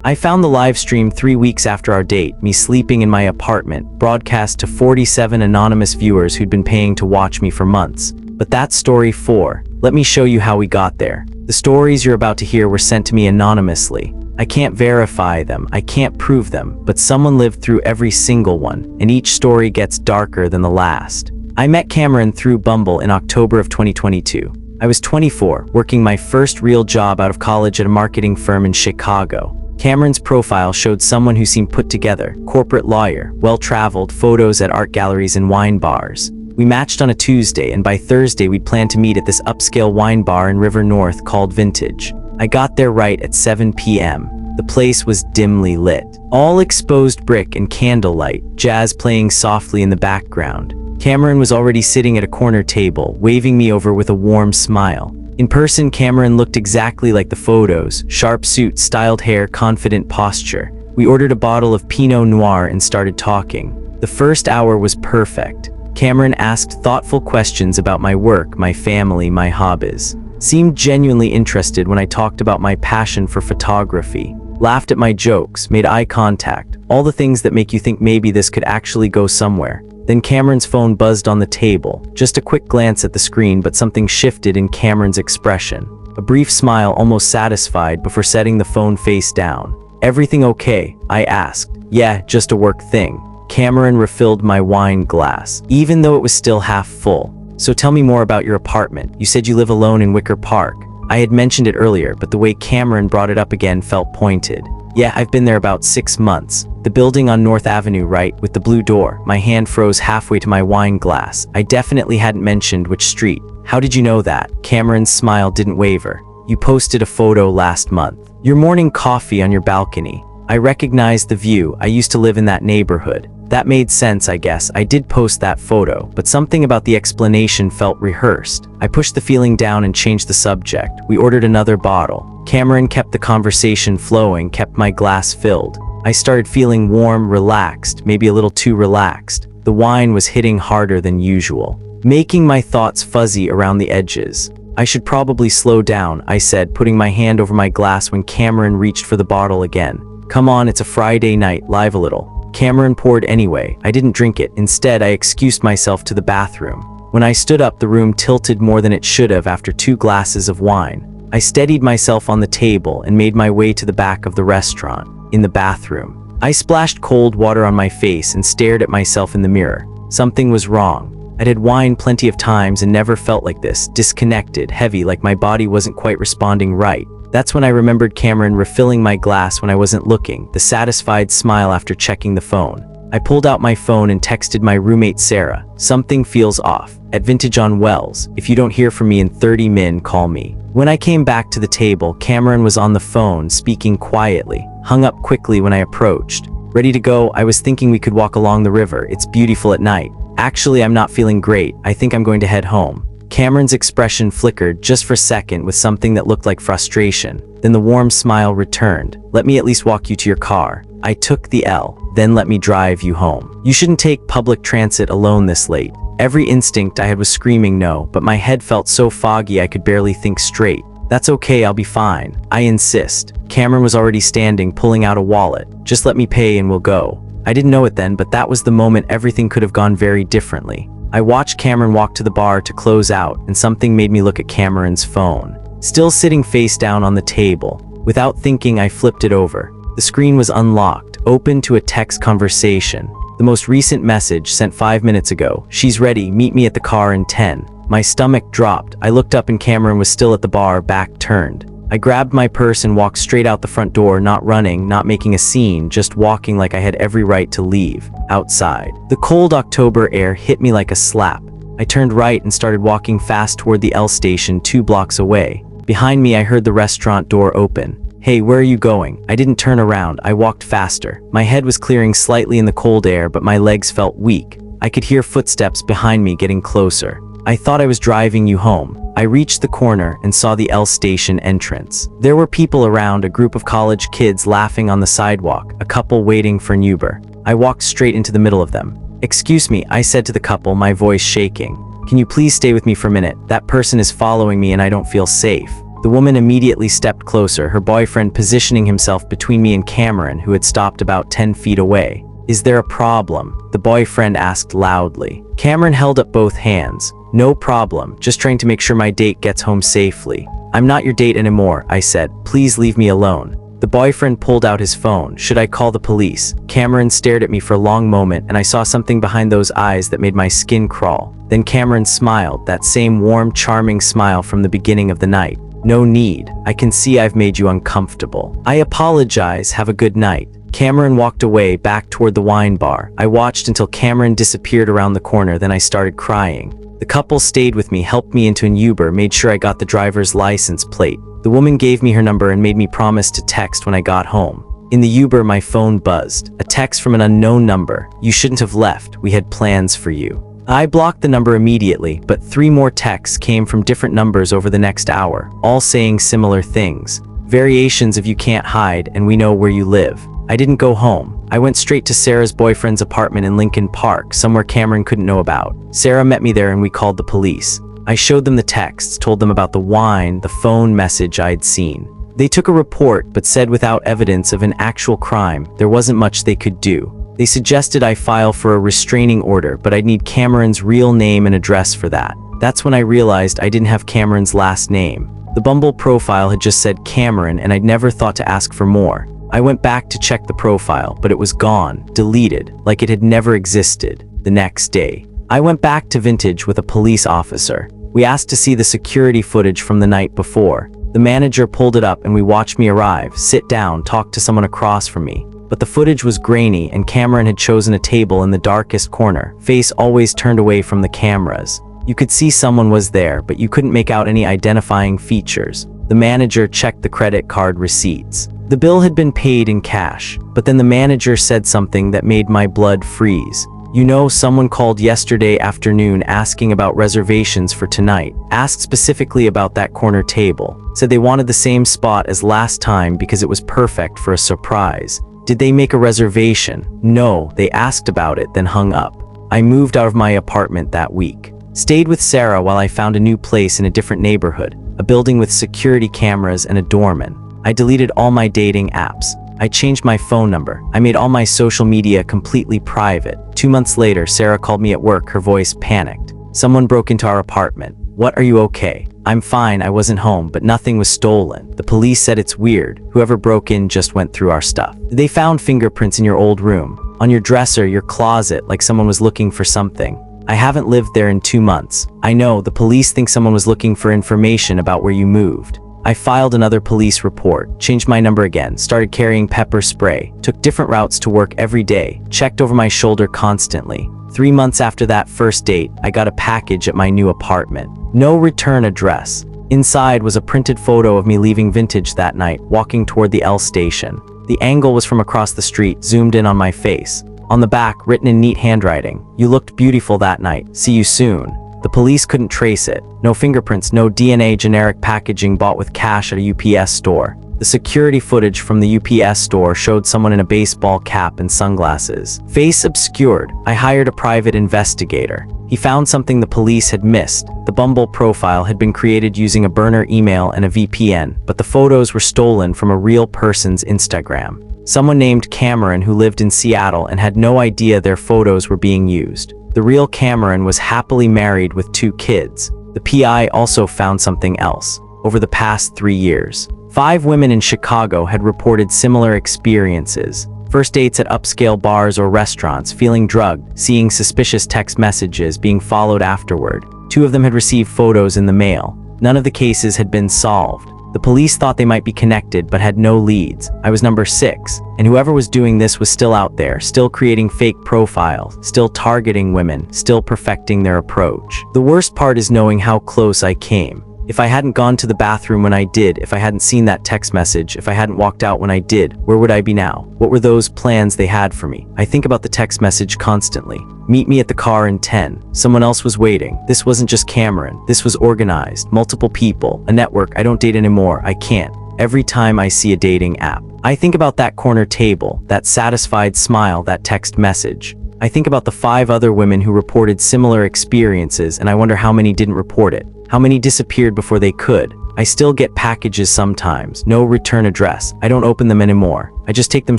I found the live stream 3 weeks after our date, me sleeping in my apartment, broadcast to 47 anonymous viewers who'd been paying to watch me for months. But that's story 4. Let me show you how we got there. The stories you're about to hear were sent to me anonymously. I can't verify them, I can't prove them, but someone lived through every single one, and each story gets darker than the last. I met Cameron through Bumble in October of 2022. I was 24, working my first real job out of college at a marketing firm in Chicago. Cameron's profile showed someone who seemed put together, corporate lawyer, well-traveled, photos at art galleries and wine bars. We matched on a Tuesday, and by Thursday we'd planned to meet at this upscale wine bar in River North called Vintage. I got there right at 7 p.m. The place was dimly lit. All exposed brick and candlelight, jazz playing softly in the background. Cameron was already sitting at a corner table, waving me over with a warm smile. In person, Cameron looked exactly like the photos, sharp suit, styled hair, confident posture. We ordered a bottle of Pinot Noir and started talking. The first hour was perfect. Cameron asked thoughtful questions about my work, my family, my hobbies. Seemed genuinely interested when I talked about my passion for photography. Laughed at my jokes, made eye contact, all the things that make you think maybe this could actually go somewhere. Then Cameron's phone buzzed on the table. Just a quick glance at the screen, but something shifted in Cameron's expression. A brief smile, almost satisfied, before setting the phone face down. "Everything okay?" I asked. "Yeah, just a work thing." Cameron refilled my wine glass, even though it was still half full. "So tell me more about your apartment. You said you live alone in Wicker Park." I had mentioned it earlier, but the way Cameron brought it up again felt pointed. "Yeah, I've been there about 6 months. The building on North Avenue, right, with the blue door." My hand froze halfway to my wine glass. I definitely hadn't mentioned which street. "How did you know that?" Cameron's smile didn't waver. "You posted a photo last month. Your morning coffee on your balcony." I recognized the view. I used to live in that neighborhood. That made sense, I guess. I did post that photo, but something about the explanation felt rehearsed. I pushed the feeling down and changed the subject. We ordered another bottle. Cameron kept the conversation flowing, kept my glass filled. I started feeling warm, relaxed, maybe a little too relaxed. The wine was hitting harder than usual, making my thoughts fuzzy around the edges. "I should probably slow down," I said, putting my hand over my glass when Cameron reached for the bottle again. "Come on, it's a Friday night, live a little." Cameron poured anyway. I didn't drink it. Instead, I excused myself to the bathroom. When I stood up, the room tilted more than it should have after 2 glasses of wine. I steadied myself on the table and made my way to the back of the restaurant. In the bathroom, I splashed cold water on my face and stared at myself in the mirror. Something was wrong. I'd had wine plenty of times and never felt like this, disconnected, heavy, like my body wasn't quite responding right. That's when I remembered Cameron refilling my glass when I wasn't looking, the satisfied smile after checking the phone. I pulled out my phone and texted my roommate Sarah. "Something feels off. At Vintage on Wells. If you don't hear from me in 30 min, call me." When I came back to the table, Cameron was on the phone, speaking quietly. Hung up quickly when I approached. "Ready to go? I was thinking we could walk along the river. It's beautiful at night." "Actually, I'm not feeling great. I think I'm going to head home." Cameron's expression flickered just for a second with something that looked like frustration. Then the warm smile returned. "Let me at least walk you to your car." I took the L. "Then let me drive you home. You shouldn't take public transit alone this late." Every instinct I had was screaming no, but my head felt so foggy I could barely think straight. "That's okay, I'll be fine. I insist." Cameron was already standing, pulling out a wallet. "Just let me pay and we'll go." I didn't know it then, but that was the moment everything could have gone very differently. I watched Cameron walk to the bar to close out, and something made me look at Cameron's phone. Still sitting face down on the table. Without thinking, I flipped it over. The screen was unlocked, open to a text conversation. The most recent message sent 5 minutes ago. "She's ready, meet me at the car in 10. My stomach dropped. I looked up and Cameron was still at the bar, back turned. I grabbed my purse and walked straight out the front door, not running, not making a scene, just walking like I had every right to leave. Outside, the cold October air hit me like a slap. I turned right and started walking fast toward the L station 2 blocks away. Behind me, I heard the restaurant door open. "Hey, where are you going?" I didn't turn around. I walked faster. My head was clearing slightly in the cold air, but my legs felt weak. I could hear footsteps behind me getting closer. "I thought I was driving you home." I reached the corner and saw the L station entrance. There were people around, a group of college kids laughing on the sidewalk, a couple waiting for an Uber. I walked straight into the middle of them. "Excuse me," I said to the couple, my voice shaking. "Can you please stay with me for a minute? That person is following me and I don't feel safe." The woman immediately stepped closer, her boyfriend positioning himself between me and Cameron, who had stopped about 10 feet away. "Is there a problem?" the boyfriend asked loudly. Cameron held up both hands. "No problem, just trying to make sure my date gets home safely." "I'm not your date anymore," I said. "Please leave me alone." The boyfriend pulled out his phone. "Should I call the police?" Cameron stared at me for a long moment, and I saw something behind those eyes that made my skin crawl. Then Cameron smiled, that same warm, charming smile from the beginning of the night. "No need. I can see I've made you uncomfortable. I apologize. Have a good night." Cameron walked away, back toward the wine bar. I watched until Cameron disappeared around the corner, then I started crying. The couple stayed with me, helped me into an Uber, made sure I got the driver's license plate. The woman gave me her number and made me promise to text when I got home. In the Uber, my phone buzzed. A text from an unknown number. "You shouldn't have left. We had plans for you." I blocked the number immediately, but 3 more texts came from different numbers over the next hour, all saying similar things. Variations of "you can't hide" and "we know where you live." I didn't go home. I went straight to Sarah's boyfriend's apartment in Lincoln Park, somewhere Cameron couldn't know about. Sarah met me there and we called the police. I showed them the texts, told them about the wine, the phone message I'd seen. They took a report, but said without evidence of an actual crime, there wasn't much they could do. They suggested I file for a restraining order, but I'd need Cameron's real name and address for that. That's when I realized I didn't have Cameron's last name. The Bumble profile had just said Cameron, and I'd never thought to ask for more. I went back to check the profile, but it was gone, deleted, like it had never existed. The next day, I went back to Vintage with a police officer. We asked to see the security footage from the night before. The manager pulled it up and we watched me arrive, sit down, talk to someone across from me. But the footage was grainy and Cameron had chosen a table in the darkest corner, face always turned away from the cameras. You could see someone was there, but you couldn't make out any identifying features. The manager checked the credit card receipts. The bill had been paid in cash, but then the manager said something that made my blood freeze. "You know, someone called yesterday afternoon asking about reservations for tonight. Asked specifically about that corner table. Said they wanted the same spot as last time because it was perfect for a surprise. Did they make a reservation?" "No, they asked about it, then hung up." I moved out of my apartment that week. Stayed with Sarah while I found a new place in a different neighborhood, a building with security cameras and a doorman. I deleted all my dating apps. I changed my phone number. I made all my social media completely private. 2 months later, Sarah called me at work, her voice panicked. "Someone broke into our apartment. What, are you okay?" "I'm fine, I wasn't home, but nothing was stolen. The police said it's weird. Whoever broke in just went through our stuff. They found fingerprints in your old room, on your dresser, your closet, like someone was looking for something. I haven't lived there in 2 months. I know, the police think someone was looking for information about where you moved." I filed another police report, changed my number again, started carrying pepper spray, took different routes to work every day, checked over my shoulder constantly. 3 months after that first date, I got a package at my new apartment. No return address. Inside was a printed photo of me leaving Vintage that night, walking toward the L station. The angle was from across the street, zoomed in on my face. On the back, written in neat handwriting, "You looked beautiful that night. See you soon." The police couldn't trace it. No fingerprints, no DNA, generic packaging bought with cash at a UPS store. The security footage from the UPS store showed someone in a baseball cap and sunglasses. Face obscured. I hired a private investigator. He found something the police had missed. The Bumble profile had been created using a burner email and a VPN, but the photos were stolen from a real person's Instagram. Someone named Cameron who lived in Seattle and had no idea their photos were being used. The real Cameron was happily married with 2 kids. The PI also found something else. Over the past 3 years, 5 women in Chicago had reported similar experiences. First dates at upscale bars or restaurants, feeling drugged, seeing suspicious text messages, being followed afterward. 2 of them had received photos in the mail. None of the cases had been solved. The police thought they might be connected but had no leads. I was number 6, and whoever was doing this was still out there, still creating fake profiles, still targeting women, still perfecting their approach. The worst part is knowing how close I came. If I hadn't gone to the bathroom when I did, if I hadn't seen that text message, if I hadn't walked out when I did, where would I be now? What were those plans they had for me? I think about the text message constantly. "Meet me at the car in 10. Someone else was waiting. This wasn't just Cameron. This was organized. Multiple people. A network. I don't date anymore. I can't." Every time I see a dating app, I think about that corner table, that satisfied smile, that text message. I think about the 5 other women who reported similar experiences, and I wonder how many didn't report it. How many disappeared before they could? I still get packages sometimes, no return address. I don't open them anymore. I just take them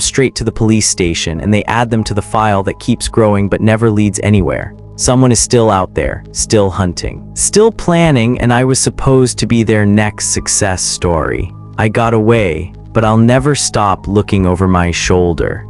straight to the police station and they add them to the file that keeps growing but never leads anywhere. Someone is still out there, still hunting, still planning, and I was supposed to be their next success story. I got away, but I'll never stop looking over my shoulder.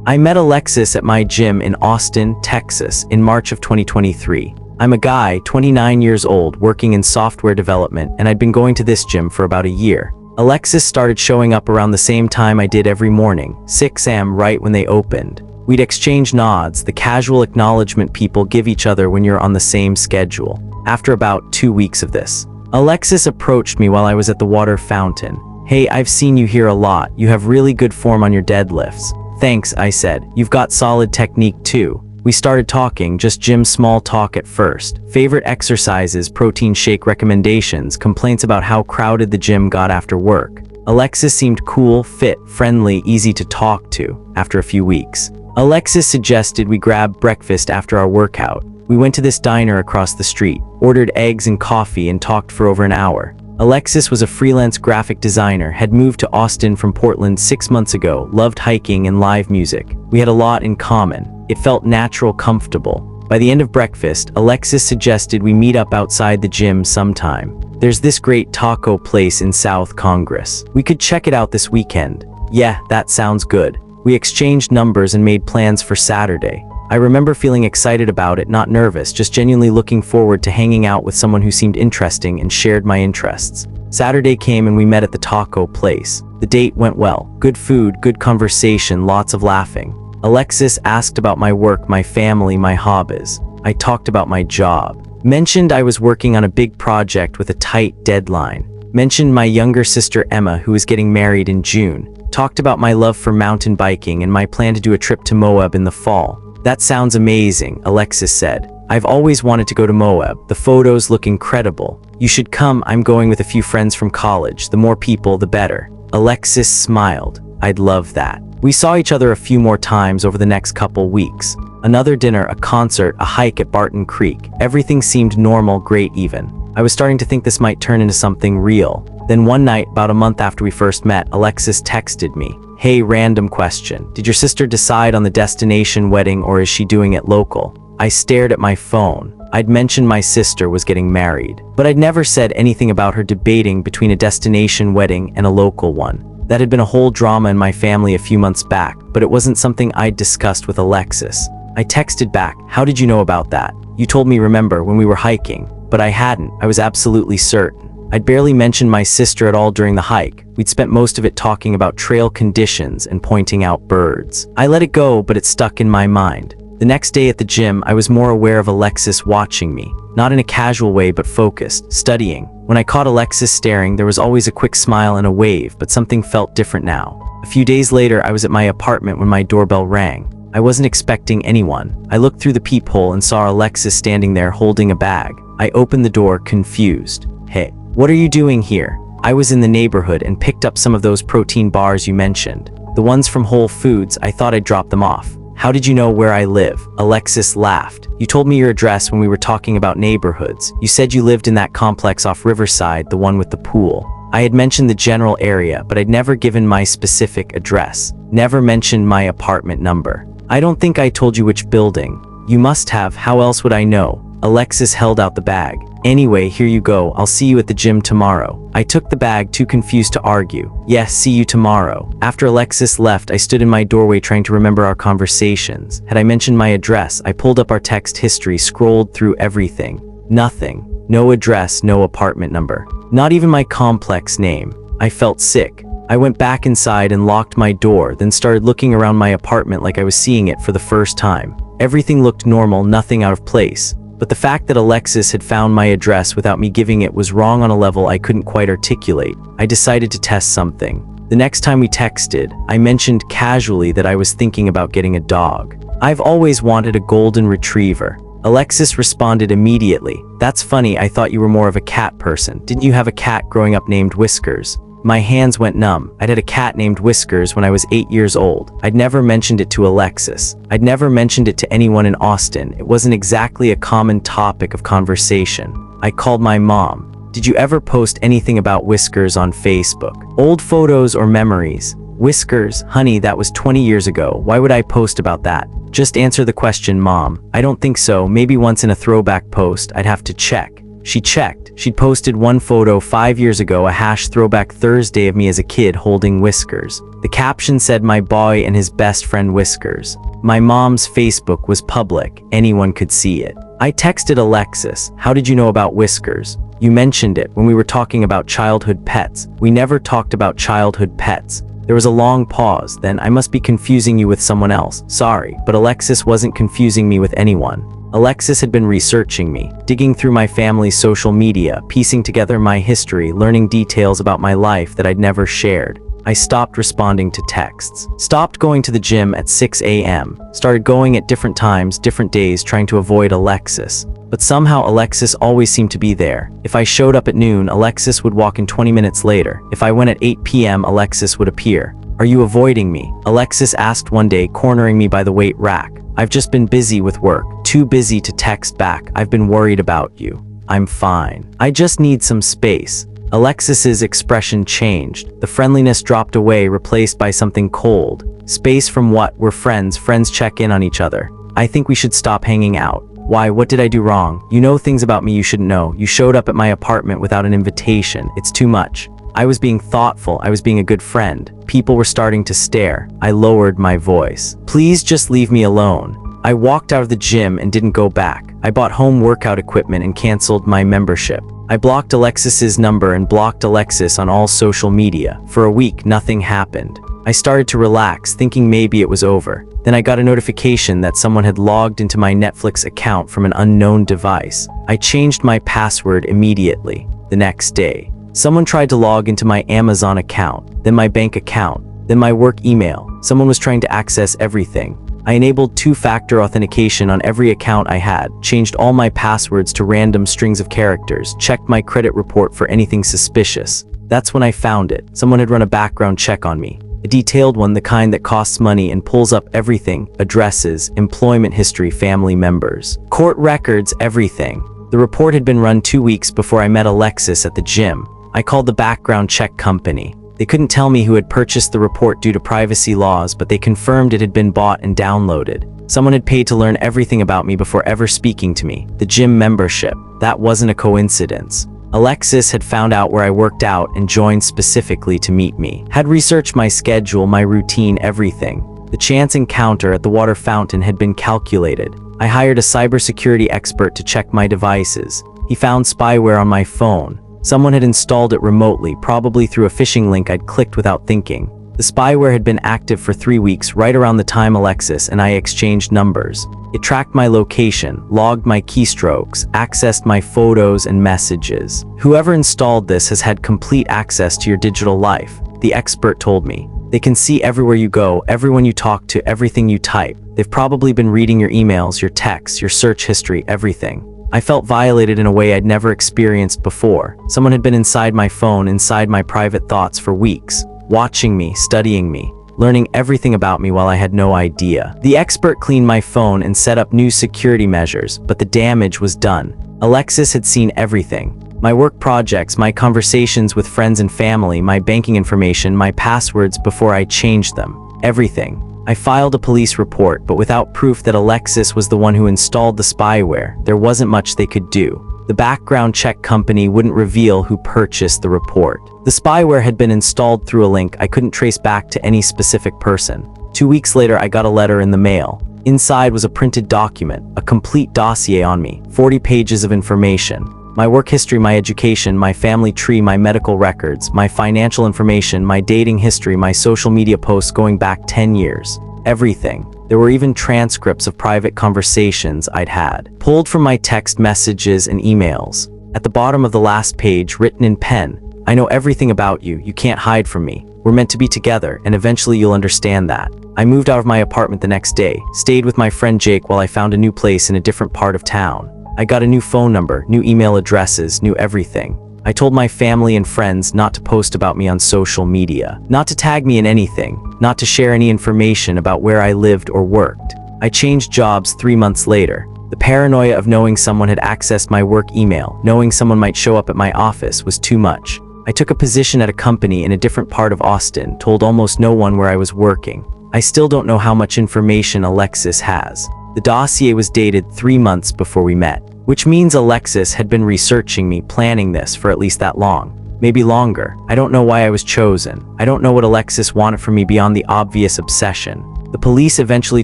I met Alexis at my gym in Austin, Texas, in March of 2023. I'm a guy, 29 years old, working in software development, and I'd been going to this gym for about a year. Alexis started showing up around the same time I did every morning, 6 a.m. right when they opened. We'd exchange nods, the casual acknowledgement people give each other when you're on the same schedule. After about 2 weeks of this, Alexis approached me while I was at the water fountain. "Hey, I've seen you here a lot. You have really good form on your deadlifts." "Thanks," I said. "You've got solid technique too." We started talking, just gym small talk at first. Favorite exercises, protein shake recommendations, complaints about how crowded the gym got after work. Alexis seemed cool, fit, friendly, easy to talk to. After a few weeks, Alexis suggested we grab breakfast after our workout. We went to this diner across the street, ordered eggs and coffee, and talked for over an hour. Alexis was a freelance graphic designer, had moved to Austin from Portland 6 months ago, loved hiking and live music. We had a lot in common. It felt natural, comfortable. By the end of breakfast, Alexis suggested we meet up outside the gym sometime. "There's this great taco place in South Congress. We could check it out this weekend." "Yeah, that sounds good." We exchanged numbers and made plans for Saturday. I remember feeling excited about it, not nervous, just genuinely looking forward to hanging out with someone who seemed interesting and shared my interests. Saturday came and we met at the taco place. The date went well. Good food, good conversation, lots of laughing. Alexis asked about my work, my family, my hobbies. I talked about my job. Mentioned I was working on a big project with a tight deadline. Mentioned my younger sister Emma, who was getting married in June. Talked about my love for mountain biking and my plan to do a trip to Moab in the fall. "That sounds amazing," Alexis said. "I've always wanted to go to Moab. The photos look incredible. You should come. I'm going with a few friends from college. The more people, the better." Alexis smiled. "I'd love that." We saw each other a few more times over the next couple weeks. Another dinner, a concert, a hike at Barton Creek. Everything seemed normal, great even. I was starting to think this might turn into something real. Then one night, about a month after we first met, Alexis texted me. "Hey, random question. Did your sister decide on the destination wedding or is she doing it local?" I stared at my phone. I'd mentioned my sister was getting married, but I'd never said anything about her debating between a destination wedding and a local one. That had been a whole drama in my family a few months back, but it wasn't something I'd discussed with Alexis. I texted back, "How did you know about that? You told me, remember, when we were hiking." But I hadn't. I was absolutely certain. I'd barely mentioned my sister at all during the hike. We'd spent most of it talking about trail conditions and pointing out birds. I let it go, but it stuck in my mind. The next day at the gym, I was more aware of Alexis watching me. Not in a casual way, but focused, studying. When I caught Alexis staring, there was always a quick smile and a wave, but something felt different now. A few days later, I was at my apartment when my doorbell rang. I wasn't expecting anyone. I looked through the peephole and saw Alexis standing there holding a bag. I opened the door, confused. "Hey, what are you doing here?" "I was in the neighborhood and picked up some of those protein bars you mentioned. The ones from Whole Foods. I thought I'd drop them off." "How did you know where I live?" Alexis laughed. "You told me your address when we were talking about neighborhoods. You said you lived in that complex off Riverside, the one with the pool." I had mentioned the general area, but I'd never given my specific address. Never mentioned my apartment number. "I don't think I told you which building." "You must have. How else would I know?" Alexis held out the bag. "Anyway, here you go. I'll see you at the gym tomorrow." I took the bag, too confused to argue. "Yes, see you tomorrow." After Alexis left, I stood in my doorway trying to remember our conversations. Had I mentioned my address? I pulled up our text history, scrolled through everything. Nothing. No address, no apartment number. Not even my complex name. I felt sick. I went back inside and locked my door, then started looking around my apartment like I was seeing it for the first time. Everything looked normal, nothing out of place. But the fact that Alexis had found my address without me giving it was wrong on a level I couldn't quite articulate. I decided to test something. The next time we texted, I mentioned casually that I was thinking about getting a dog. "I've always wanted a golden retriever." Alexis responded immediately. "That's funny, I thought you were more of a cat person. Didn't you have a cat growing up named Whiskers?" My hands went numb. I'd had a cat named Whiskers when I was 8 years old. I'd never mentioned it to Alexis. I'd never mentioned it to anyone in Austin. It wasn't exactly a common topic of conversation. I called my mom. Did you ever post anything about Whiskers on Facebook? Old photos or memories? Whiskers, honey, that was 20 years ago. Why would I post about that? Just answer the question, Mom. I don't think so. Maybe once in a throwback post. I'd have to check. She checked. She'd posted one photo 5 years ago, a #throwback Thursday of me as a kid holding Whiskers. The caption said my boy and his best friend Whiskers. My mom's Facebook was public. Anyone could see it. I texted Alexis, how did you know about Whiskers? You mentioned it when we were talking about childhood pets. We never talked about childhood pets. There was a long pause. Then I must be confusing you with someone else. Sorry, but Alexis wasn't confusing me with anyone. Alexis had been researching me, digging through my family's social media, piecing together my history, learning details about my life that I'd never shared. I stopped responding to texts, stopped going to the gym at 6 a.m., started going at different times, different days, trying to avoid Alexis. But somehow Alexis always seemed to be there. If I showed up at noon, Alexis would walk in 20 minutes later. If I went at 8 p.m., Alexis would appear. Are you avoiding me? Alexis asked one day, cornering me by the weight rack. I've just been busy with work, too busy to text back. I've been worried about you. I'm fine. I just need some space. Alexis's expression changed. The friendliness dropped away, replaced by something cold. Space from what? We're friends. Friends check in on each other. I think we should stop hanging out. Why? What did I do wrong? You know things about me you shouldn't know. You showed up at my apartment without an invitation. It's too much. I was being thoughtful. I was being a good friend. People were starting to stare. I lowered my voice. Please just leave me alone. I walked out of the gym and didn't go back. I bought home workout equipment and canceled my membership. I blocked Alexis's number and blocked Alexis on all social media. For a week, nothing happened. I started to relax, thinking maybe it was over. Then I got a notification that someone had logged into my Netflix account from an unknown device. I changed my password immediately. The next day, someone tried to log into my Amazon account, then my bank account, then my work email. Someone was trying to access everything. I enabled two-factor authentication on every account I had, changed all my passwords to random strings of characters, checked my credit report for anything suspicious. That's when I found it. Someone had run a background check on me. A detailed one, the kind that costs money and pulls up everything: addresses, employment history, family members, court records, everything. The report had been run 2 weeks before I met Alexis at the gym. I called the background check company. They couldn't tell me who had purchased the report due to privacy laws, but they confirmed it had been bought and downloaded. Someone had paid to learn everything about me before ever speaking to me. The gym membership. That wasn't a coincidence. Alexis had found out where I worked out and joined specifically to meet me. Had researched my schedule, my routine, everything. The chance encounter at the water fountain had been calculated. I hired a cybersecurity expert to check my devices. He found spyware on my phone. Someone had installed it remotely, probably through a phishing link I'd clicked without thinking. The spyware had been active for 3 weeks, right around the time Alexis and I exchanged numbers. It tracked my location, logged my keystrokes, accessed my photos and messages. Whoever installed this has had complete access to your digital life, the expert told me. They can see everywhere you go, everyone you talk to, everything you type. They've probably been reading your emails, your texts, your search history, everything. I felt violated in a way I'd never experienced before. Someone had been inside my phone, inside my private thoughts for weeks, watching me, studying me, learning everything about me while I had no idea. The expert cleaned my phone and set up new security measures, but the damage was done. Alexis had seen everything. My work projects, my conversations with friends and family, my banking information, my passwords before I changed them. Everything. I filed a police report, but without proof that Alexis was the one who installed the spyware, there wasn't much they could do. The background check company wouldn't reveal who purchased the report. The spyware had been installed through a link I couldn't trace back to any specific person. 2 weeks later, I got a letter in the mail. Inside was a printed document, a complete dossier on me, 40 pages of information. My work history, my education, my family tree, my medical records, my financial information, my dating history, my social media posts going back 10 years. Everything. There were even transcripts of private conversations I'd had, pulled from my text messages and emails. At the bottom of the last page, written in pen, I know everything about you. You can't hide from me. We're meant to be together, and eventually you'll understand that. I moved out of my apartment the next day, stayed with my friend Jake while I found a new place in a different part of town. I got a new phone number, new email addresses, new everything. I told my family and friends not to post about me on social media, not to tag me in anything, not to share any information about where I lived or worked. I changed jobs 3 months later. The paranoia of knowing someone had accessed my work email, knowing someone might show up at my office, was too much. I took a position at a company in a different part of Austin, told almost no one where I was working. I still don't know how much information Alexis has. The dossier was dated 3 months before we met, which means Alexis had been researching me, planning this for at least that long. Maybe longer. I don't know why I was chosen. I don't know what Alexis wanted from me beyond the obvious obsession. The police eventually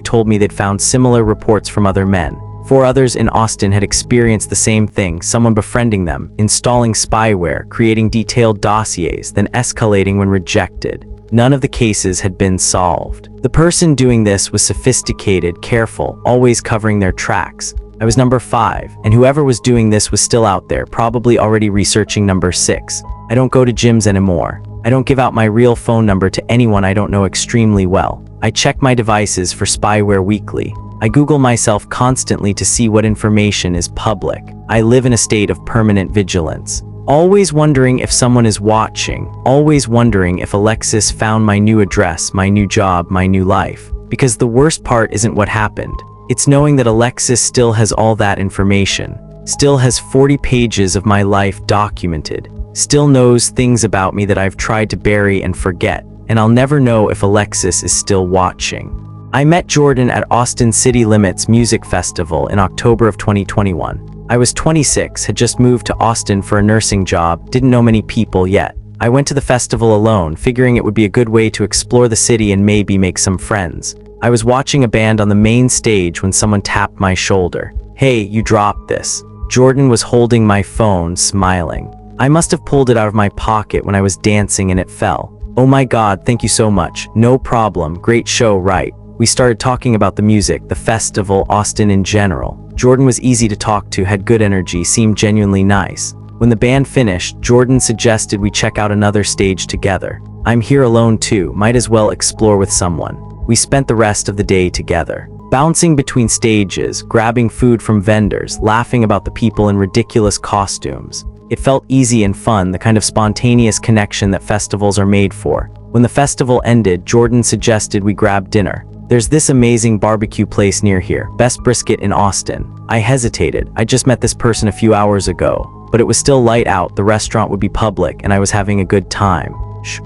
told me they'd found similar reports from other men. 4 others in Austin had experienced the same thing, someone befriending them, installing spyware, creating detailed dossiers, then escalating when rejected. None of the cases had been solved. The person doing this was sophisticated, careful, always covering their tracks. I was number 5, and whoever was doing this was still out there, probably already researching number 6. I don't go to gyms anymore. I don't give out my real phone number to anyone I don't know extremely well. I check my devices for spyware weekly. I Google myself constantly to see what information is public. I live in a state of permanent vigilance. Always wondering if someone is watching. Always wondering if Alexis found my new address, my new job, my new life. Because the worst part isn't what happened. It's knowing that Alexis still has all that information. Still has 40 pages of my life documented. Still knows things about me that I've tried to bury and forget. And I'll never know if Alexis is still watching. I met Jordan at Austin City Limits Music Festival in October of 2021. I was 26, had just moved to Austin for a nursing job, didn't know many people yet. I went to the festival alone, figuring it would be a good way to explore the city and maybe make some friends. I was watching a band on the main stage when someone tapped my shoulder. "Hey, you dropped this." Jordan was holding my phone, smiling. I must have pulled it out of my pocket when I was dancing and it fell. "Oh my God, thank you so much." "No problem, great show, right?" We started talking about the music, the festival, Austin in general. Jordan was easy to talk to, had good energy, seemed genuinely nice. When the band finished, Jordan suggested we check out another stage together. I'm here alone too, might as well explore with someone. We spent the rest of the day together, bouncing between stages, grabbing food from vendors, laughing about the people in ridiculous costumes. It felt easy and fun, the kind of spontaneous connection that festivals are made for. When the festival ended, Jordan suggested we grab dinner. "There's this amazing barbecue place near here, best brisket in Austin." I hesitated. I just met this person a few hours ago, but it was still light out, the restaurant would be public, and I was having a good time.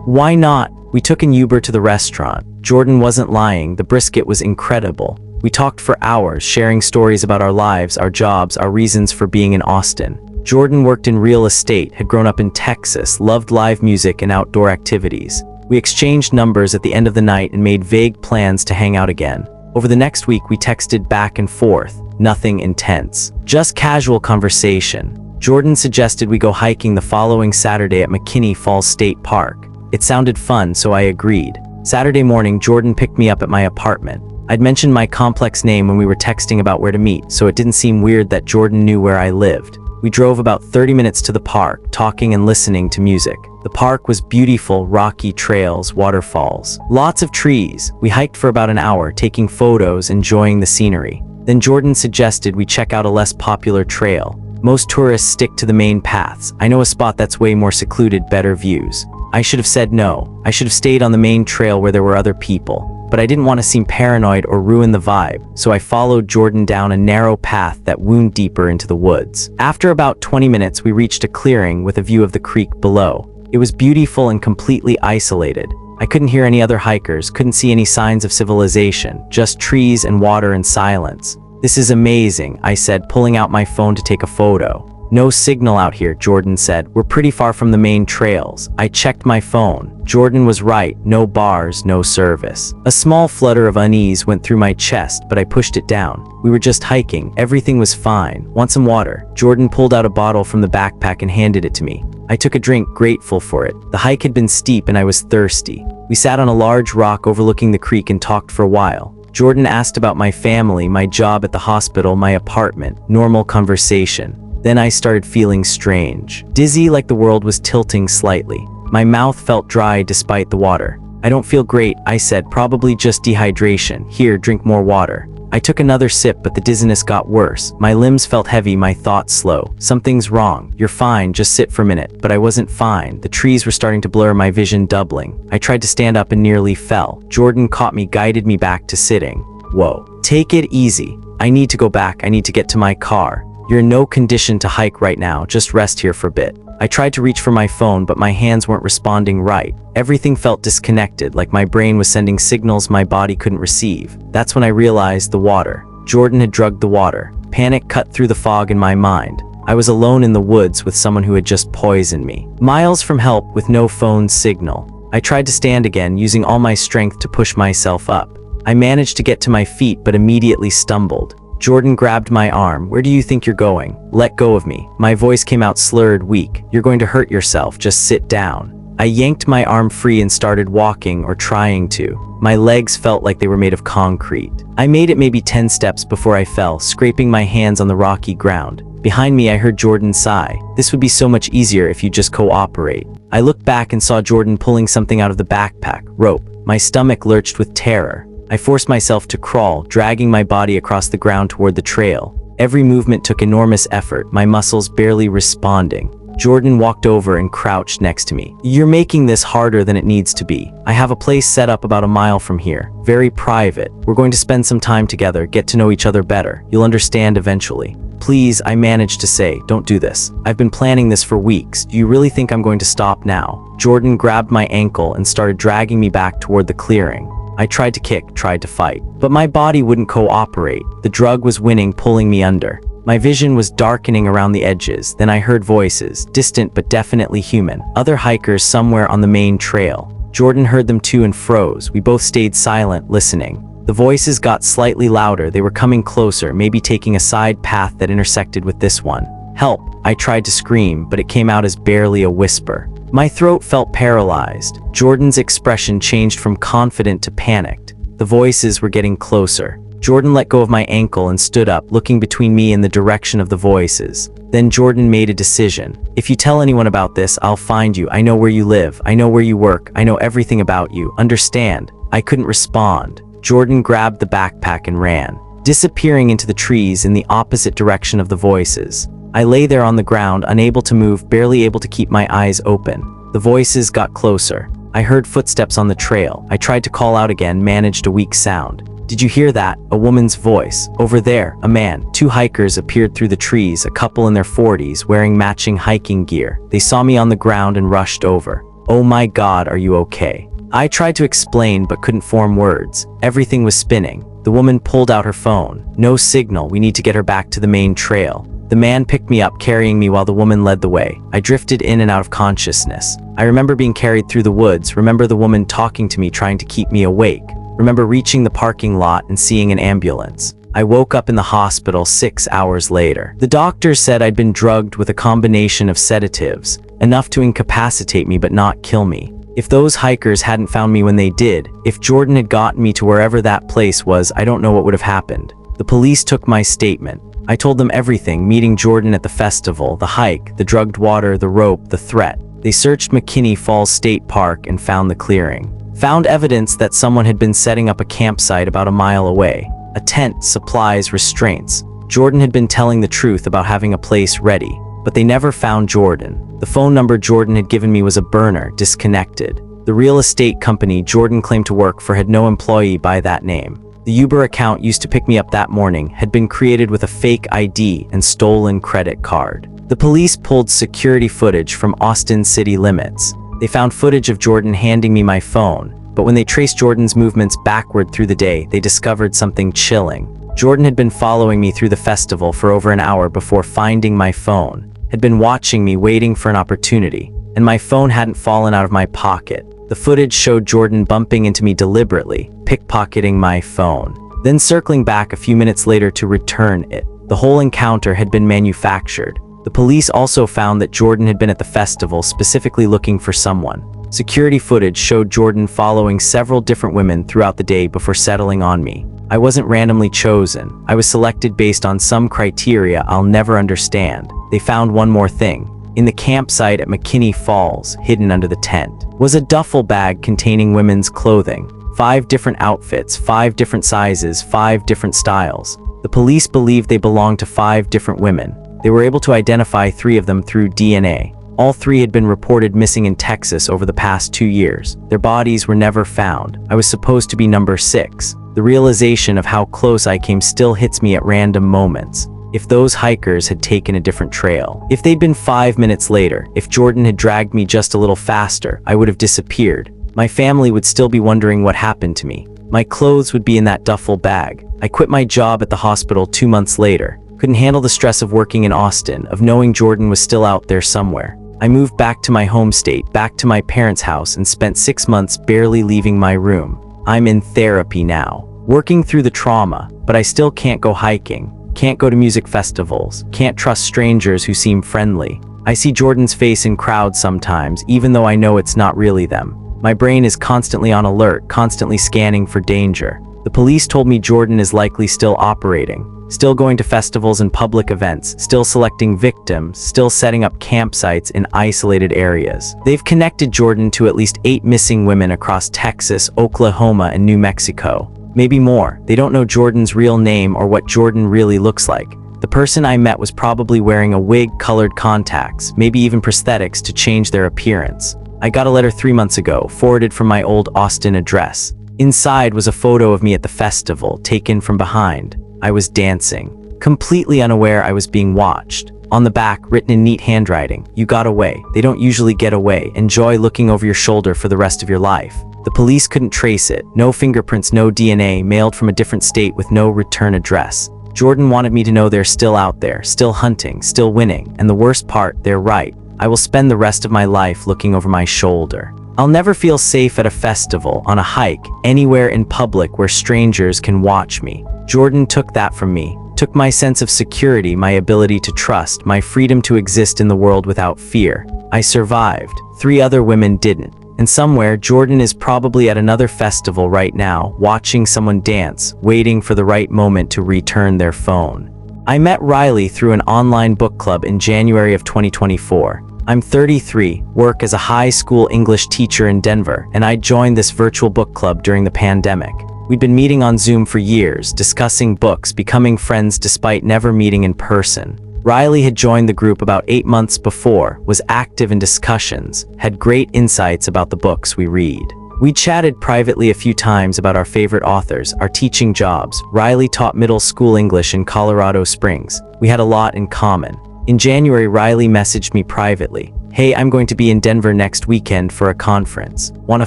Why not? We took an Uber to the restaurant. Jordan wasn't lying, the brisket was incredible. We talked for hours, sharing stories about our lives, our jobs, our reasons for being in Austin. Jordan worked in real estate, had grown up in Texas, loved live music and outdoor activities. We exchanged numbers at the end of the night and made vague plans to hang out again. Over the next week, we texted back and forth. Nothing intense. Just casual conversation. Jordan suggested we go hiking the following Saturday at McKinney Falls State Park. It sounded fun, so I agreed. Saturday morning, Jordan picked me up at my apartment. I'd mentioned my complex name when we were texting about where to meet, so it didn't seem weird that Jordan knew where I lived. We drove about 30 minutes to the park, talking and listening to music. The park was beautiful, rocky trails, waterfalls, lots of trees. We hiked for about an hour, taking photos, enjoying the scenery. Then Jordan suggested we check out a less popular trail. Most tourists stick to the main paths. I know a spot that's way more secluded, better views. I should have said no. I should have stayed on the main trail where there were other people. But I didn't want to seem paranoid or ruin the vibe, so I followed Jordan down a narrow path that wound deeper into the woods. After about 20 minutes, we reached a clearing with a view of the creek below. It was beautiful and completely isolated. I couldn't hear any other hikers, couldn't see any signs of civilization, just trees and water and silence. "This is amazing," I said, pulling out my phone to take a photo. "No signal out here," Jordan said. "We're pretty far from the main trails." I checked my phone. Jordan was right. No bars, no service. A small flutter of unease went through my chest, but I pushed it down. We were just hiking. Everything was fine. "Want some water?" Jordan pulled out a bottle from the backpack and handed it to me. I took a drink, grateful for it. The hike had been steep and I was thirsty. We sat on a large rock overlooking the creek and talked for a while. Jordan asked about my family, my job at the hospital, my apartment. Normal conversation. Then I started feeling strange. Dizzy, like the world was tilting slightly. My mouth felt dry despite the water. "I don't feel great," I said, "probably just dehydration. Here, drink more water." I took another sip, but the dizziness got worse. My limbs felt heavy, my thoughts slow. "Something's wrong. You're fine, just sit for a minute." But I wasn't fine. The trees were starting to blur, my vision doubling. I tried to stand up and nearly fell. Jordan caught me, guided me back to sitting. Whoa. Take it easy. I need to go back. I need to get to my car. You're in no condition to hike right now. Just rest here for a bit. I tried to reach for my phone, but my hands weren't responding right. Everything felt disconnected, like my brain was sending signals my body couldn't receive. That's when I realized the water. Jordan had drugged the water. Panic cut through the fog in my mind. I was alone in the woods with someone who had just poisoned me. Miles from help with no phone signal. I tried to stand again, using all my strength to push myself up. I managed to get to my feet, but immediately stumbled. Jordan grabbed my arm. Where do you think you're going? Let go of me. My voice came out slurred, weak. You're going to hurt yourself. Just sit down. I yanked my arm free and started walking, or trying to. My legs felt like they were made of concrete. I made it maybe 10 steps before I fell, scraping my hands on the rocky ground. Behind me, I heard Jordan sigh. This would be so much easier if you just cooperate. I looked back and saw Jordan pulling something out of the backpack. Rope. My stomach lurched with terror. I forced myself to crawl, dragging my body across the ground toward the trail. Every movement took enormous effort, my muscles barely responding. Jordan walked over and crouched next to me. You're making this harder than it needs to be. I have a place set up about a mile from here. Very private. We're going to spend some time together, get to know each other better. You'll understand eventually. Please, I managed to say, don't do this. I've been planning this for weeks. Do you really think I'm going to stop now? Jordan grabbed my ankle and started dragging me back toward the clearing. I tried to kick, tried to fight, but my body wouldn't cooperate. The drug was winning, pulling me under. My vision was darkening around the edges. Then I heard voices, distant but definitely human. Other hikers somewhere on the main trail. Jordan heard them too and froze. We both stayed silent, listening. The voices got slightly louder. They were coming closer, maybe taking a side path that intersected with this one. Help! I tried to scream, but it came out as barely a whisper. My throat felt paralyzed. Jordan's expression changed from confident to panicked. The voices were getting closer. Jordan let go of my ankle and stood up, looking between me and the direction of the voices. Then Jordan made a decision. If you tell anyone about this, I'll find you. I know where you live. I know where you work. I know everything about you. Understand? I couldn't respond. Jordan grabbed the backpack and ran, disappearing into the trees in the opposite direction of the voices. I lay there on the ground, unable to move, barely able to keep my eyes open. The voices got closer. I heard footsteps on the trail. I tried to call out again, managed a weak sound. Did you hear that? A woman's voice. Over there, a man. 2 hikers appeared through the trees, a couple in their 40s, wearing matching hiking gear. They saw me on the ground and rushed over. Oh my God, are you okay? I tried to explain but couldn't form words. Everything was spinning. The woman pulled out her phone. No signal. We need to get her back to the main trail. The man picked me up, carrying me while the woman led the way. I drifted in and out of consciousness. I remember being carried through the woods, remember the woman talking to me, trying to keep me awake, remember reaching the parking lot and seeing an ambulance. I woke up in the hospital 6 hours later. The doctor said I'd been drugged with a combination of sedatives, enough to incapacitate me but not kill me. If those hikers hadn't found me when they did, if Jordan had gotten me to wherever that place was, I don't know what would have happened. The police took my statement. I told them everything, meeting Jordan at the festival, the hike, the drugged water, the rope, the threat. They searched McKinney Falls State Park and found the clearing. Found evidence that someone had been setting up a campsite about a mile away. A tent, supplies, restraints. Jordan had been telling the truth about having a place ready, but they never found Jordan. The phone number Jordan had given me was a burner, disconnected. The real estate company Jordan claimed to work for had no employee by that name. The Uber account used to pick me up that morning had been created with a fake ID and stolen credit card. The police pulled security footage from Austin city limits. They found footage of Jordan handing me my phone, but when they traced Jordan's movements backward through the day, they discovered something chilling. Jordan had been following me through the festival for over an hour before finding my phone, had been watching me, waiting for an opportunity, and my phone hadn't fallen out of my pocket. The footage showed Jordan bumping into me deliberately, pickpocketing my phone, then circling back a few minutes later to return it. The whole encounter had been manufactured. The police also found that Jordan had been at the festival specifically looking for someone. Security footage showed Jordan following several different women throughout the day before settling on me. I wasn't randomly chosen. I was selected based on some criteria I'll never understand. They found one more thing. In the campsite at McKinney Falls, hidden under the tent, was a duffel bag containing women's clothing. 5 different outfits, 5 different sizes, 5 different styles. The police believed they belonged to 5 different women. They were able to identify 3 of them through DNA. All 3 had been reported missing in Texas over the past 2 years. Their bodies were never found. I was supposed to be number 6. The The realization of how close I came still hits me at random moments. If those hikers had taken a different trail, if they'd been 5 minutes later, if Jordan had dragged me just a little faster, I would have disappeared. My family would still be wondering what happened to me. My clothes would be in that duffel bag. I quit my job at the hospital 2 months later. Couldn't handle the stress of working in Austin, of knowing Jordan was still out there somewhere. I moved back to my home state, back to my parents' house, and spent 6 months barely leaving my room. I'm in therapy now, working through the trauma, but I still can't go hiking. Can't go to music festivals, can't trust strangers who seem friendly. I see Jordan's face in crowds sometimes, even though I know it's not really them. My brain is constantly on alert, constantly scanning for danger. The police told me Jordan is likely still operating, still going to festivals and public events, still selecting victims, still setting up campsites in isolated areas. They've connected Jordan to at least 8 missing women across Texas, Oklahoma, and New Mexico. Maybe more. They don't know Jordan's real name or what Jordan really looks like. The person I met was probably wearing a wig, colored contacts, maybe even prosthetics to change their appearance. I got a letter 3 months ago, forwarded from my old Austin address. Inside was a photo of me at the festival, taken from behind. I was dancing, completely unaware I was being watched. On the back, written in neat handwriting, "You got away. They don't usually get away. Enjoy looking over your shoulder for the rest of your life." The police couldn't trace it. No fingerprints, no DNA, mailed from a different state with no return address. Jordan wanted me to know they're still out there, still hunting, still winning. And the worst part, they're right. I will spend the rest of my life looking over my shoulder. I'll never feel safe at a festival, on a hike, anywhere in public where strangers can watch me. Jordan took that from me. Took my sense of security, my ability to trust, my freedom to exist in the world without fear. I survived. 3 other women didn't. And somewhere, Jordan is probably at another festival right now, watching someone dance, waiting for the right moment to return their phone. I met Riley through an online book club in January of 2024. I'm 33, work as a high school English teacher in Denver, and I joined this virtual book club during the pandemic. We'd been meeting on Zoom for years, discussing books, becoming friends despite never meeting in person. Riley had joined the group about 8 months before, was active in discussions, had great insights about the books we read. We chatted privately a few times about our favorite authors, our teaching jobs. Riley taught middle school English in Colorado Springs. We had a lot in common. In January, Riley messaged me privately. "Hey, I'm going to be in Denver next weekend for a conference. Want to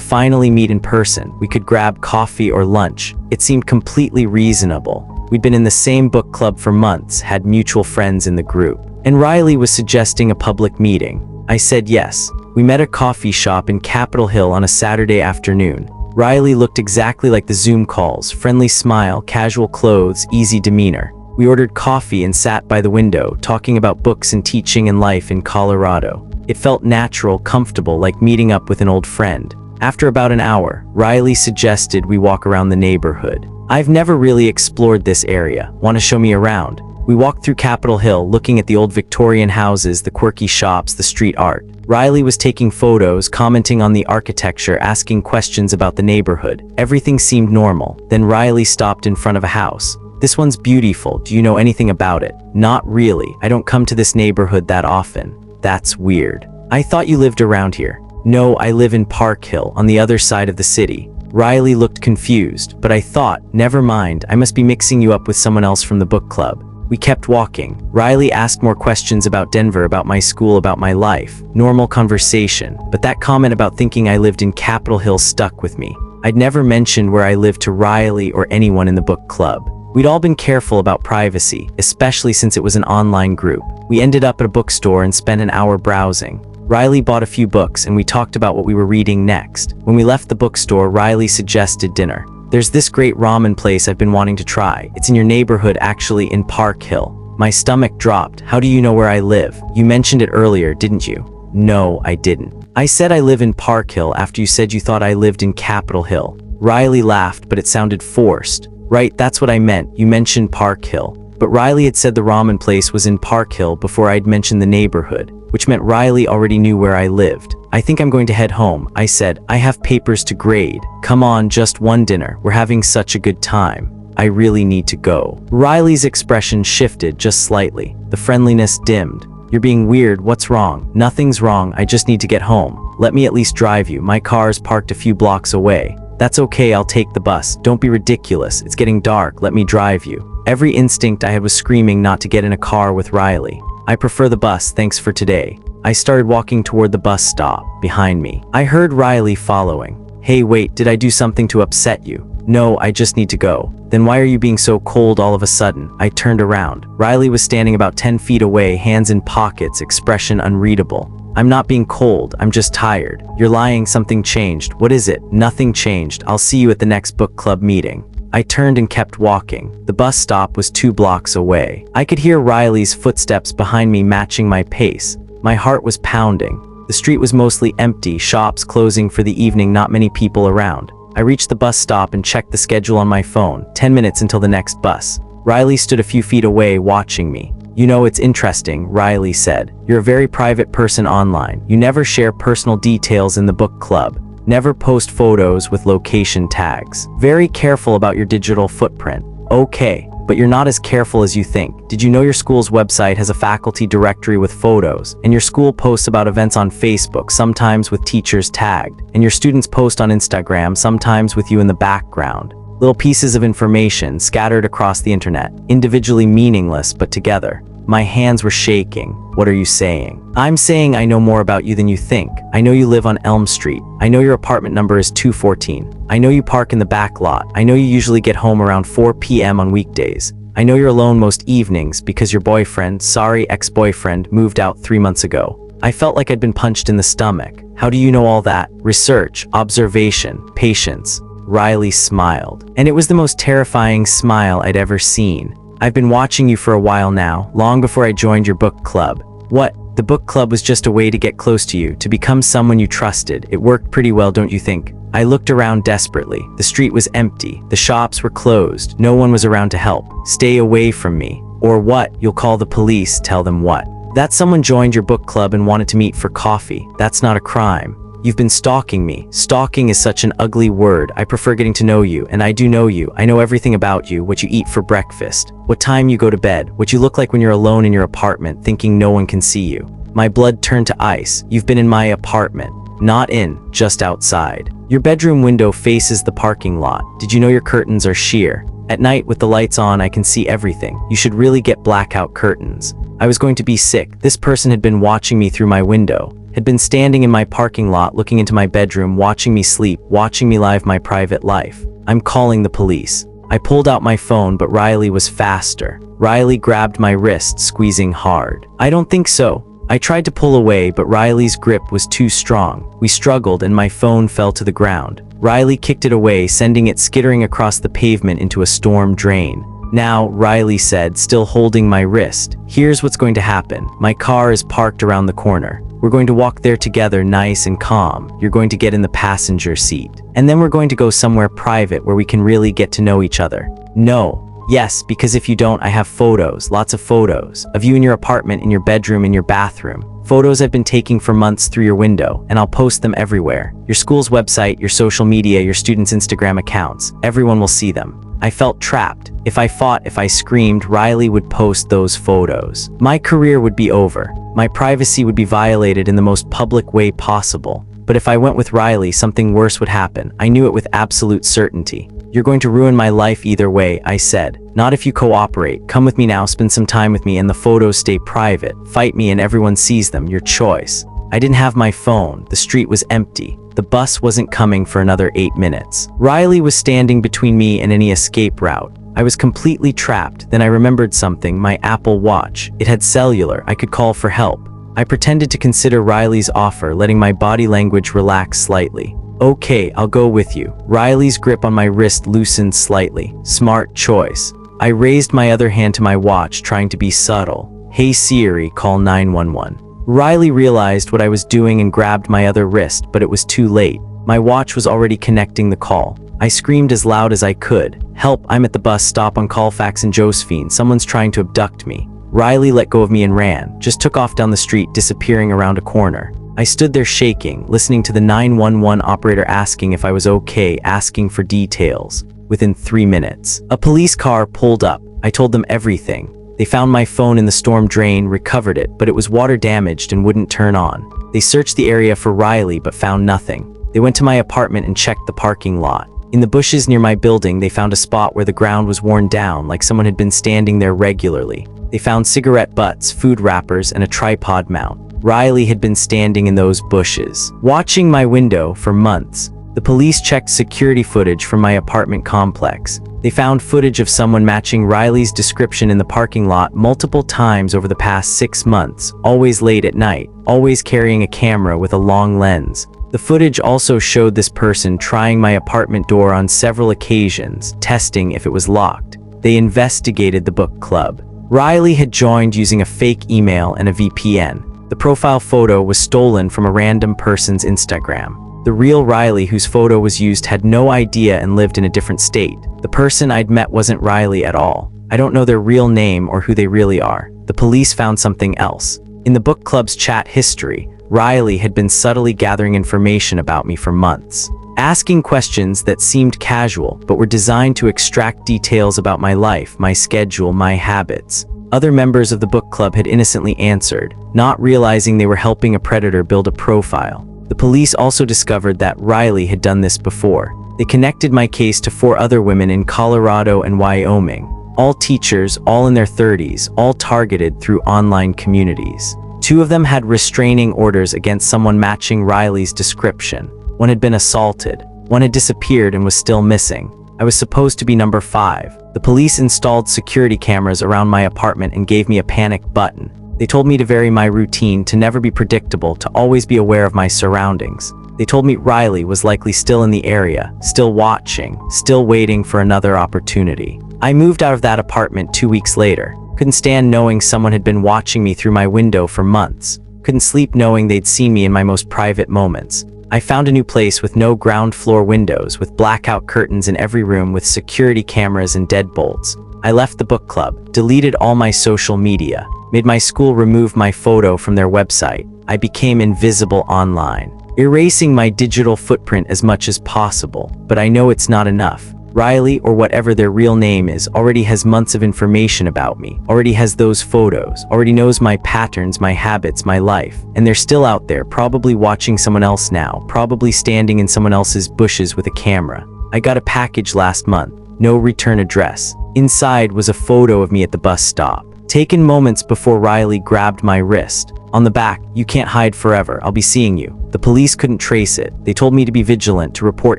finally meet in person? We could grab coffee or lunch." It seemed completely reasonable. We'd been in the same book club for months, had mutual friends in the group. And Riley was suggesting a public meeting. I said yes. We met at a coffee shop in Capitol Hill on a Saturday afternoon. Riley looked exactly like the Zoom calls, friendly smile, casual clothes, easy demeanor. We ordered coffee and sat by the window, talking about books and teaching and life in Colorado. It felt natural, comfortable, like meeting up with an old friend. After about an hour, Riley suggested we walk around the neighborhood. I've never really explored this area. Want to show me around? We walked through Capitol Hill, looking at the old Victorian houses, the quirky shops, the street art. Riley was taking photos, commenting on the architecture, asking questions about the neighborhood. Everything seemed normal. Then Riley stopped in front of a house. "This one's beautiful. Do you know anything about it?" "Not really. I don't come to this neighborhood that often." "That's weird. I thought you lived around here." "No, I live in Park Hill, on the other side of the city." Riley looked confused, but I thought, never mind, I must be mixing you up with someone else from the book club. We kept walking. Riley asked more questions about Denver, about my school, about my life. Normal conversation, but that comment about thinking I lived in Capitol Hill stuck with me. I'd never mentioned where I lived to Riley or anyone in the book club. We'd all been careful about privacy, especially since it was an online group. We ended up at a bookstore and spent an hour browsing. Riley bought a few books and we talked about what we were reading next. When we left the bookstore, Riley suggested dinner. "There's this great ramen place I've been wanting to try. It's in your neighborhood, actually, in Park Hill." My stomach dropped. "How do you know where I live? You mentioned it earlier, didn't you?" "No, I didn't. I said I live in Park Hill after you said you thought I lived in Capitol Hill." Riley laughed, but it sounded forced. "Right, that's what I meant. You mentioned Park Hill." But Riley had said the ramen place was in Park Hill before I'd mentioned the neighborhood, which meant Riley already knew where I lived. "I think I'm going to head home," I said. "I have papers to grade." "Come on, just one dinner. We're having such a good time." "I really need to go." Riley's expression shifted just slightly. The friendliness dimmed. "You're being weird. What's wrong?" "Nothing's wrong. I just need to get home. Let me at least drive you. My car's parked a few blocks away." That's okay, I'll take the bus. Don't be ridiculous. It's getting dark. Let me drive you. Every instinct I had was screaming not to get in a car with Riley. I prefer the bus, thanks for today. I started walking toward the bus stop. Behind me, I heard Riley following. Hey, wait, did I do something to upset you? No, I just need to go. Then why are you being so cold all of a sudden? I turned around. Riley was standing about 10 feet away, hands in pockets, expression unreadable. I'm not being cold, I'm just tired. You're lying, something changed. What is it? Nothing changed. I'll see you at the next book club meeting. I turned and kept walking. The bus stop was 2 blocks away. I could hear Riley's footsteps behind me matching my pace. My heart was pounding. The street was mostly empty, shops closing for the evening, not many people around. I reached the bus stop and checked the schedule on my phone. 10 minutes until the next bus. Riley stood a few feet away watching me. You know, it's interesting, Riley said. You're a very private person online. You never share personal details in the book club. Never post photos with location tags. Very careful about your digital footprint. Okay, but you're not as careful as you think. Did you know your school's website has a faculty directory with photos, and your school posts about events on Facebook, sometimes with teachers tagged, and your students post on Instagram, sometimes with you in the background? Little pieces of information scattered across the internet, individually meaningless but together. My hands were shaking. What are you saying? I'm saying I know more about you than you think. I know you live on Elm Street. I know your apartment number is 214. I know you park in the back lot. I know you usually get home around 4 p.m. on weekdays. I know you're alone most evenings because your boyfriend, sorry ex-boyfriend, moved out 3 months ago. I felt like I'd been punched in the stomach. How do you know all that? Research, observation, patience. Riley smiled, and it was the most terrifying smile I'd ever seen. I've been watching you for a while now, long before I joined your book club. What? The book club was just a way to get close to you, to become someone you trusted. It worked pretty well, don't you think? I looked around desperately. The street was empty. The shops were closed. No one was around to help. Stay away from me. Or what? You'll call the police. Tell them what? That someone joined your book club and wanted to meet for coffee. That's not a crime. You've been stalking me. Stalking is such an ugly word. I prefer getting to know you, and I do know you. I know everything about you, what you eat for breakfast, what time you go to bed, what you look like when you're alone in your apartment, thinking no one can see you. My blood turned to ice. You've been in my apartment. Not in, just outside. Your bedroom window faces the parking lot. Did you know your curtains are sheer? At night, with the lights on, I can see everything. You should really get blackout curtains. I was going to be sick. This person had been watching me through my window. Had been standing in my parking lot looking into my bedroom, watching me sleep, watching me live my private life. I'm calling the police. I pulled out my phone, but Riley was faster. Riley grabbed my wrist, squeezing hard. I don't think so. I tried to pull away, but Riley's grip was too strong. We struggled and my phone fell to the ground. Riley kicked it away, sending it skittering across the pavement into a storm drain. Now, Riley said, still holding my wrist, here's what's going to happen. My car is parked around the corner. We're going to walk there together, nice and calm. You're going to get in the passenger seat. And then we're going to go somewhere private where we can really get to know each other. No. Yes, because if you don't, I have photos, lots of photos, of you in your apartment, in your bedroom, in your bathroom. Photos I've been taking for months through your window, and I'll post them everywhere. Your school's website, your social media, your students' Instagram accounts. Everyone will see them. I felt trapped. If I fought, if I screamed, Riley would post those photos. My career would be over. My privacy would be violated in the most public way possible. But if I went with Riley, something worse would happen. I knew it with absolute certainty. You're going to ruin my life either way, I said. Not if you cooperate. Come with me now, spend some time with me, and the photos stay private. Fight me and everyone sees them, your choice. I didn't have my phone. The street was empty. The bus wasn't coming for another 8 minutes. Riley was standing between me and any escape route. I was completely trapped. Then I remembered something, my Apple Watch. It had cellular. I could call for help. I pretended to consider Riley's offer, letting my body language relax slightly. Okay, I'll go with you. Riley's grip on my wrist loosened slightly. Smart choice. I raised my other hand to my watch, trying to be subtle. Hey Siri, call 911. Riley realized what I was doing and grabbed my other wrist, but it was too late. My watch was already connecting the call. I screamed as loud as I could. Help, I'm at the bus stop on Colfax and Josephine. Someone's trying to abduct me. Riley let go of me and ran, just took off down the street, disappearing around a corner. I stood there shaking, listening to the 911 operator asking if I was okay, asking for details. Within 3 minutes, a police car pulled up. I told them everything. They found my phone in the storm drain, recovered it, but it was water damaged and wouldn't turn on. They searched the area for Riley but found nothing. They went to my apartment and checked the parking lot. In the bushes near my building, they found a spot where the ground was worn down, like someone had been standing there regularly. They found cigarette butts, food wrappers, and a tripod mount. Riley had been standing in those bushes, watching my window for months. The police checked security footage from my apartment complex. They found footage of someone matching Riley's description in the parking lot multiple times over the past 6 months, always late at night, always carrying a camera with a long lens. The footage also showed this person trying my apartment door on several occasions, testing if it was locked. They investigated the book club. Riley had joined using a fake email and a VPN. The profile photo was stolen from a random person's Instagram. The real Riley whose photo was used had no idea and lived in a different state. The person I'd met wasn't Riley at all. I don't know their real name or who they really are. The police found something else. In the book club's chat history, Riley had been subtly gathering information about me for months, asking questions that seemed casual but were designed to extract details about my life, my schedule, my habits. Other members of the book club had innocently answered, not realizing they were helping a predator build a profile. The police also discovered that Riley had done this before. They connected my case to 4 other women in Colorado and Wyoming, all teachers, all in their 30s, all targeted through online communities. 2 of them had restraining orders against someone matching Riley's description. One had been assaulted. One had disappeared and was still missing. I was supposed to be number 5. The police installed security cameras around my apartment and gave me a panic button. They told me to vary my routine, to never be predictable, to always be aware of my surroundings. They told me Riley was likely still in the area, still watching, still waiting for another opportunity. I moved out of that apartment 2 weeks later. Couldn't stand knowing someone had been watching me through my window for months. Couldn't sleep knowing they'd seen me in my most private moments. I found a new place with no ground floor windows, with blackout curtains in every room, with security cameras and deadbolts. I left the book club, deleted all my social media, made my school remove my photo from their website. I became invisible online, erasing my digital footprint as much as possible. But I know it's not enough. Riley, or whatever their real name is, already has months of information about me, already has those photos, already knows my patterns, my habits, my life. And they're still out there, probably watching someone else now, probably standing in someone else's bushes with a camera. I got a package last month, no return address. Inside was a photo of me at the bus stop, taken moments before Riley grabbed my wrist. On the back, "You can't hide forever, I'll be seeing you." The police couldn't trace it. They told me to be vigilant, to report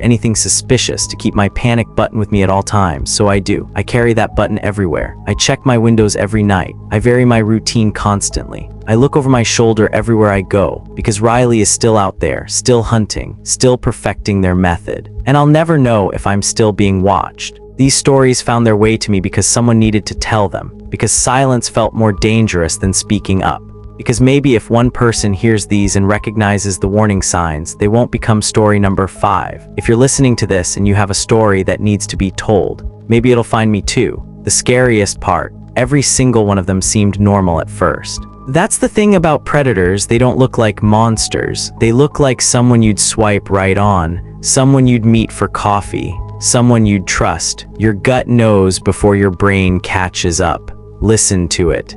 anything suspicious, to keep my panic button with me at all times, so I do. I carry that button everywhere. I check my windows every night. I vary my routine constantly. I look over my shoulder everywhere I go, because Riley is still out there, still hunting, still perfecting their method. And I'll never know if I'm still being watched. These stories found their way to me because someone needed to tell them, because silence felt more dangerous than speaking up. Because maybe if one person hears these and recognizes the warning signs, they won't become story number 5. If you're listening to this and you have a story that needs to be told, maybe it'll find me too. The scariest part, every single one of them seemed normal at first. That's the thing about predators, they don't look like monsters. They look like someone you'd swipe right on, someone you'd meet for coffee, someone you'd trust. Your gut knows before your brain catches up. Listen to it.